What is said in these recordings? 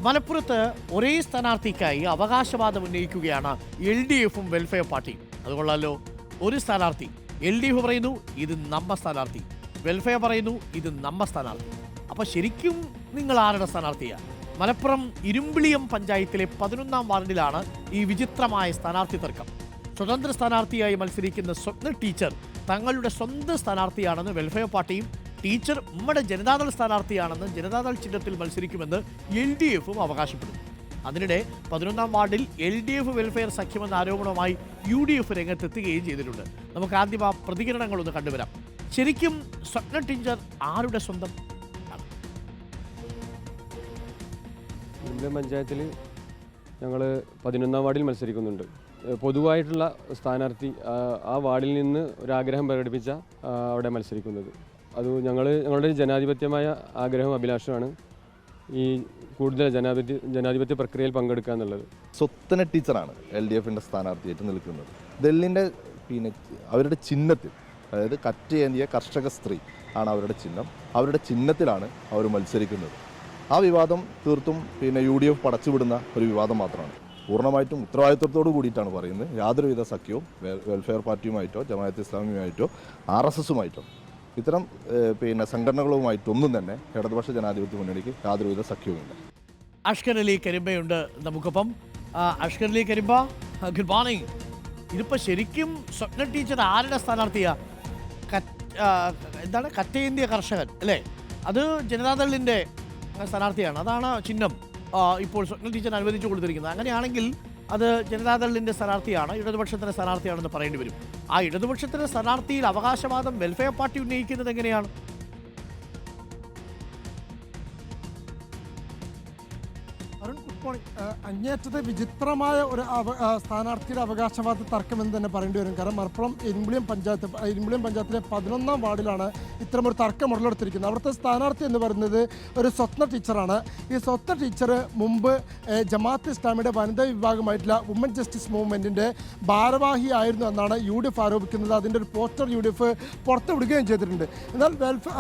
മലപ്പുറത്ത് ഒരേ സ്ഥാനാർത്ഥിക്കായി അവകാശവാദം ഉന്നയിക്കുകയാണ് LDF-ഉം വെൽഫെയർ പാർട്ടിയും. അതുകൊള്ളാലോ, ഒരു സ്ഥാനാർത്ഥി LDF പറയുന്നു ഇത് നമ്മ സ്ഥാനാർത്ഥി, വെൽഫെയർ പറയുന്നു ഇത് നമ്മ സ്ഥാനാർത്ഥി. അപ്പോൾ ശരിക്കും നിങ്ങൾ ആരുടെ സ്ഥാനാർത്ഥിയാണ്? മലപ്പുറം ഇരുമ്പിളിയം പഞ്ചായത്തിലെ 11-ാം വാർഡിലാണ് ഈ വിചിത്രമായ സ്ഥാനാർത്ഥി തർക്കം. സ്വതന്ത്ര സ്ഥാനാർത്ഥിയായി മത്സരിക്കുന്ന സ്വപ്ന ടീച്ചർ തങ്ങളുടെ സ്വന്തം സ്ഥാനാർത്ഥിയാണെന്ന് വെൽഫെയർ പാർട്ടിയും, ടീച്ചർ നമ്മുടെ ജനതാദൾ സ്ഥാനാർത്ഥിയാണെന്ന് ജനതാദൾ ചിഹ്നത്തിൽ മത്സരിക്കുമെന്ന് LDF-ഉം അവകാശപ്പെടുന്നു. അതിനിടെ 11-ാം വാർഡിൽ LDF വെൽഫെയർ സഖ്യമെന്ന ആരോപണവുമായി UDF രംഗത്തെത്തുകയും ചെയ്തിട്ടുണ്ട്. നമുക്ക് ആദ്യം ആ പ്രതികരണങ്ങളൊന്ന് കണ്ടുവരാം. ശരിക്കും സ്വപ്ന ടീച്ചർ ആരുടെ സ്വന്തം? ഇരുമ്പിളിയം പഞ്ചായത്തിൽ ഞങ്ങൾ 11-ാം വാർഡിൽ മത്സരിക്കുന്നുണ്ട്. പൊതുവായിട്ടുള്ള സ്ഥാനാർത്ഥി ആ വാർഡിൽ നിന്ന് ഒരാഗ്രഹം പ്രകടിപ്പിച്ച അവിടെ മത്സരിക്കുന്നത്. അത് ഞങ്ങളുടെ ജനാധിപത്യമായ ആഗ്രഹം, അഭിലാഷമാണ് ഈ കൂടുതൽ ജനാധിപത്യ പ്രക്രിയയിൽ പങ്കെടുക്കുക എന്നുള്ളത്. സ്വപ്ന ടീച്ചറാണ് LDF-ന്റെ സ്ഥാനാർത്ഥിയായിട്ട് നിൽക്കുന്നത്. ദളിന്റെ അവരുടെ ചിഹ്നത്തിൽ, അതായത് കറ്റയേന്തിയ കർഷക സ്ത്രീ ആണ് അവരുടെ ചിഹ്നം. അവരുടെ ചിഹ്നത്തിലാണ് അവർ മത്സരിക്കുന്നത്. ആ വിവാദം തീർത്തും UDF പടച്ചുവിടുന്ന ഒരു വിവാദം മാത്രമാണ്. പൂർണ്ണമായിട്ടും ഉത്തരവാദിത്വത്തോടു കൂടിയിട്ടാണ് പറയുന്നത്. യാതൊരുവിധ സഖ്യവും വെൽഫെയർ പാർട്ടിയുമായിട്ടോ ജമാഅത്തെ ഇസ്ലാമിയുമായിട്ടോ RSS-ഉമായിട്ടോ ഇത്തരം സംഘടനകളുമായിട്ടൊന്നും തന്നെ ഇടതുപക്ഷ ജനാധിപത്യ മുന്നണിക്ക് യാതൊരുവിധ സഖ്യവുമില്ല. അഷ്കർ അലി കരിമ്പയുണ്ട് നമുക്കൊപ്പം. Ashkar Ali Karimba, good morning. ഇതിപ്പോൾ ശരിക്കും സ്വപ്ന ടീച്ചർ ആരുടെ സ്ഥാനാർത്ഥിയാ? എന്താണ് കറ്റയേന്തിയ കർഷകൻ അല്ലേ? അത് ജനതാദളിൻ്റെ സ്ഥാനാർത്ഥിയാണ്, അതാണ് ചിഹ്നം ഇപ്പോൾ സ്വപ്ന ടീച്ചർ അനുവദിച്ചു കൊടുത്തിരിക്കുന്നത്. അങ്ങനെയാണെങ്കിൽ അത് ജനതാദളിൻ്റെ സ്ഥാനാർത്ഥിയാണ്, ഇടതുപക്ഷത്തിൻ്റെ സ്ഥാനാർത്ഥിയാണെന്ന് പറയേണ്ടി വരും. ആ ഇടതുപക്ഷത്തിൻ്റെ സ്ഥാനാർത്ഥിയിൽ അവകാശവാദം വെൽഫെയർ പാർട്ടി ഉന്നയിക്കുന്നത് എങ്ങനെയാണ്? അങ്ങേറ്റത്തെ വിചിത്രമായ ഒരു സ്ഥാനാർത്ഥിയുടെ അവകാശവാദ തർക്കം എന്ന് തന്നെ പറയേണ്ടി വരും. കാരണം മലപ്പുറം ഇരുമ്പിളിയം പഞ്ചായത്തിലെ 11-ാം വാർഡിലാണ് ഇത്തരമൊരു തർക്കം ഉടലെടുത്തിരിക്കുന്നത്. അവിടുത്തെ സ്ഥാനാർത്ഥി എന്ന് പറയുന്നത് ഒരു സ്വപ്ന ടീച്ചറാണ്. ഈ സ്വപ്ന ടീച്ചർ മുമ്പ് ജമാഅത്തെ ഇസ്ലാമിയുടെ വനിതാ വിഭാഗമായിട്ടുള്ള വുമൻ ജസ്റ്റിസ് മൂവ്മെൻറ്റിൻ്റെ ഭാരവാഹിയായിരുന്നു എന്നാണ് UDF ആരോപിക്കുന്നത്. അതിൻ്റെ ഒരു പോസ്റ്റർ UDF പുറത്തുവിടുകയും ചെയ്തിട്ടുണ്ട്. എന്നാൽ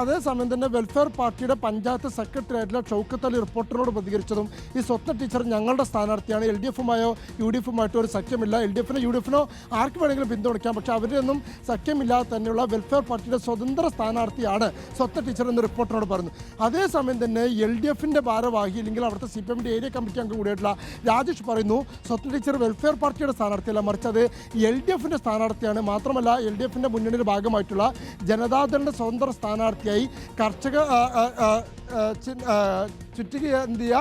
അതേസമയം തന്നെ വെൽഫെയർ പാർട്ടിയുടെ പഞ്ചായത്ത് സെക്രട്ടറി ആയിട്ടുള്ള ഷൗക്കത്ത് അലി റിപ്പോർട്ടറിനോട് പ്രതികരിച്ചതും ഈ സ്വപ്ന ടീച്ചർ ഞങ്ങളുടെ സ്ഥാനാർത്ഥിയാണ്, LDF-ഉമായോ UDF-ഉമായിട്ടോ ഒരു സഖ്യമില്ല, LDF-നോ UDF-നോ ആർക്ക് വേണമെങ്കിലും പിന്തുണയ്ക്കാം, പക്ഷേ അവരൊന്നും സഖ്യമില്ലാതെ തന്നെയുള്ള വെൽഫെയർ പാർട്ടിയുടെ സ്വതന്ത്ര സ്ഥാനാർത്ഥിയാണ് സ്വപ്ന ടീച്ചർ എന്ന് റിപ്പോർട്ടറിനോട് പറഞ്ഞു. അതേസമയം തന്നെ LDF-ന്റെ ഭാരവാഹി അല്ലെങ്കിൽ അവിടുത്തെ CPM-ന്റെ ഏരിയ കമ്മിറ്റി അംഗം കൂടിയായിട്ടുള്ള രാജേഷ് പറയുന്നു സ്വപ്ന ടീച്ചർ വെൽഫെയർ പാർട്ടിയുടെ സ്ഥാനാർത്ഥിയല്ല, മറിച്ച് അത് LDF-ന്റെ സ്ഥാനാർത്ഥിയാണ്. മാത്രമല്ല LDF-ന്റെ മുന്നണിയുടെ ഭാഗമായിട്ടുള്ള ജനതാദളിൻ്റെ സ്വതന്ത്ര സ്ഥാനാർത്ഥിയായി ചുറ്റികയേന്തിയ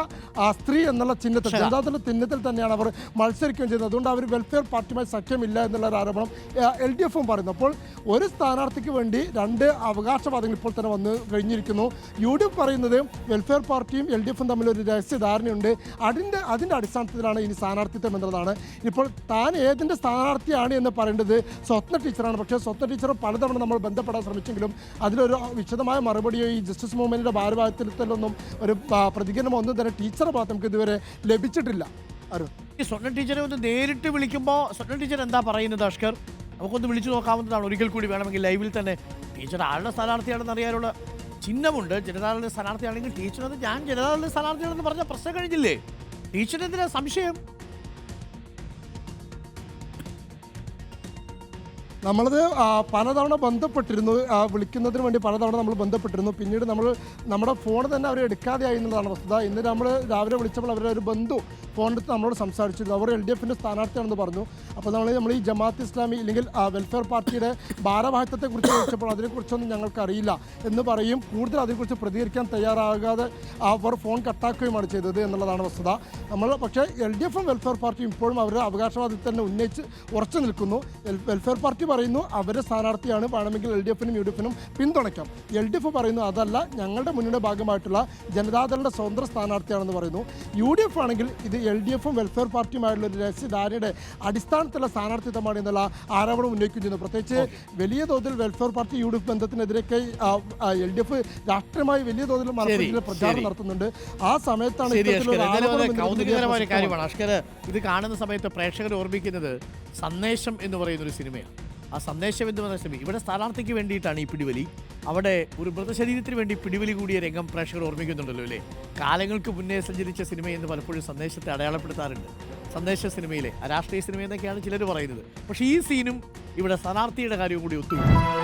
സ്ത്രീ എന്നുള്ള ചിഹ്നത്തിൽ, ജനതാദള ചിഹ്നത്തിൽ തന്നെയാണ് അവർ മത്സരിക്കുകയും ചെയ്യുന്നത്. അതുകൊണ്ട് അവർ വെൽഫെയർ പാർട്ടിയുമായി സഖ്യമില്ല എന്നുള്ള ഒരു ആരോപണം LDF-ഉം പറയുന്നു. അപ്പോൾ ഒരു സ്ഥാനാർത്ഥിക്ക് വേണ്ടി രണ്ട് അവകാശവാദങ്ങൾ ഇപ്പോൾ തന്നെ വന്നു കഴിഞ്ഞിരിക്കുന്നു. UDF പറയുന്നത് വെൽഫെയർ പാർട്ടിയും LDF-ഉം തമ്മിലൊരു രഹസ്യധാരണയുണ്ട്, അതിൻ്റെ അടിസ്ഥാനത്തിലാണ് ഇനി സ്ഥാനാർത്ഥിത്വം എന്നതാണ്. ഇപ്പോൾ താൻ ഏതിൻ്റെ സ്ഥാനാർത്ഥിയാണ് എന്ന് പറയേണ്ടത് സ്വപ്ന ടീച്ചറാണ്. പക്ഷേ സ്വപ്ന ടീച്ചർ പലതവണ നമ്മൾ ബന്ധപ്പെടാൻ ശ്രമിച്ചെങ്കിലും അതിലൊരു വിശദമായ മറുപടിയോ ഈ ജസ്റ്റിസ് മൂവ്മെൻറ്റിൻ്റെ ഭാരവാഹിത്വത്തിലൊന്നും ഒരു പ്രതികരണം ഒന്നും തന്നെ ടീച്ചറെ ഭാഗത്ത് നമുക്ക് ഇതുവരെ ലഭിച്ചിട്ടില്ല. ഈ സ്വപ്ന ടീച്ചറെ ഒന്ന് നേരിട്ട് വിളിക്കുമ്പോൾ സ്വപ്ന ടീച്ചർ എന്താ പറയുന്നത് അഷ്കർ? നമുക്കൊന്ന് വിളിച്ചു നോക്കാവുന്നതാണ് ഒരിക്കൽ കൂടി വേണമെങ്കിൽ ലൈവിൽ തന്നെ. ടീച്ചർ ആരുടെ സ്ഥാനാർത്ഥിയാണെന്ന് അറിയാനുള്ള ചിഹ്നമുണ്ട്. ജനതാദളിൻ്റെ സ്ഥാനാർത്ഥിയാണെങ്കിൽ ടീച്ചറത് ഞാൻ ജനതാദളിൻ്റെ സ്ഥാനാർത്ഥിയാണെന്ന് പറഞ്ഞ പ്രശ്നം കഴിഞ്ഞില്ലേ? ടീച്ചറിനെന്തിനാ സംശയം? നമ്മളത് പലതവണ ബന്ധപ്പെട്ടിരുന്നു, വിളിക്കുന്നതിന് വേണ്ടി പലതവണ നമ്മൾ ബന്ധപ്പെട്ടിരുന്നു. പിന്നീട് നമ്മുടെ ഫോൺ തന്നെ അവർ എടുക്കാതെയായി എന്നുള്ളതാണ് വസ്തുത. ഇന്ന് നമ്മൾ രാവിലെ വിളിച്ചപ്പോൾ അവരുടെ ഒരു ബന്ധു ഫോണെടുത്ത് നമ്മളോട് സംസാരിച്ചിരുന്നു. അവർ LDF-ന്റെ സ്ഥാനാർത്ഥിയാണെന്ന് പറഞ്ഞു. അപ്പോൾ നമ്മൾ ഈ ജമാഅത്ത് ഇസ്ലാമി അല്ലെങ്കിൽ വെൽഫെയർ പാർട്ടിയുടെ ഭാരവാഹിത്വത്തെക്കുറിച്ച് ചോദിച്ചപ്പോൾ അതിനെക്കുറിച്ചൊന്നും ഞങ്ങൾക്കറിയില്ല എന്ന് പറയും. കൂടുതൽ അതിനെക്കുറിച്ച് പ്രതികരിക്കാൻ തയ്യാറാകാതെ അവർ ഫോൺ കട്ടാക്കുകയുമാണ് ചെയ്തത് എന്നുള്ളതാണ് വസ്തുത. പക്ഷേ LDF-ഉം വെൽഫെയർ പാർട്ടിയും ഇപ്പോഴും അവരുടെ അവകാശവാദത്തിൽ തന്നെ ഉറച്ചു നിൽക്കുന്നു. വെൽഫെയർ പാർട്ടി പറയുന്നു അവരുടെ സ്ഥാനാർത്ഥിയാണ്, വേണമെങ്കിൽ LDF-നും UDF-നും പിന്തുണയ്ക്കാം. LDF പറയുന്നു അതല്ല, ഞങ്ങളുടെ മുന്നണിയുടെ ഭാഗമായിട്ടുള്ള ജനതാദളിൻ്റെ സ്വതന്ത്ര സ്ഥാനാർത്ഥിയാണെന്ന് പറയുന്നു. UDF ആണെങ്കിൽ ഇത് LDF-ഉം വെൽഫെയർ പാർട്ടിയുമായിട്ടുള്ള ഒരു രഹസ്യധാരയുടെ അടിസ്ഥാനത്തിലുള്ള സ്ഥാനാർത്ഥിത്വമാണ് എന്നുള്ള ആരോപണം ഉന്നയിക്കുകയും ചെയ്യുന്നു. പ്രത്യേകിച്ച് വലിയ തോതിൽ വെൽഫെയർ പാർട്ടി UDF ബന്ധത്തിനെതിരെയൊക്കെ LDF രാഷ്ട്രീയമായി വലിയ തോതിൽ പ്രചാരണം നടത്തുന്നുണ്ട്. ആ സമയത്താണ് കൗതുകകരമായ കാര്യമാണ് അഷ്കർ. ഇത് കാണുന്ന സമയത്ത് പ്രേക്ഷകർ ഓർമ്മിക്കുന്നത് സന്ദേശം എന്ന് പറയുന്നൊരു സിനിമയാണ്. ആ സന്ദേശം എന്ന് പറയുന്ന സിനിമ ഇവിടെ സ്ഥാനാർത്ഥിക്ക് വേണ്ടിയിട്ടാണ് ഈ പിടിവലി. അവിടെ ഒരു മൃതശരീരത്തിന് വേണ്ടി പിടിവലി കൂടിയ രംഗം പ്രേക്ഷകർ ഓർമ്മിക്കുന്നുണ്ടല്ലോ അല്ലേ? കാലങ്ങൾക്ക് മുന്നേ സഞ്ചരിച്ച സിനിമ എന്ന് പലപ്പോഴും സന്ദേശത്തെ അടയാളപ്പെടുത്താറുണ്ട്. സന്ദേശ സിനിമയിലെ രാഷ്ട്രീയ സിനിമ എന്നൊക്കെയാണ് ചിലർ പറയുന്നത്. പക്ഷേ ഈ സീനും ഇവിടെ സ്ഥാനാർത്ഥിയുടെ കാര്യവും കൂടി ഒത്തുവരും.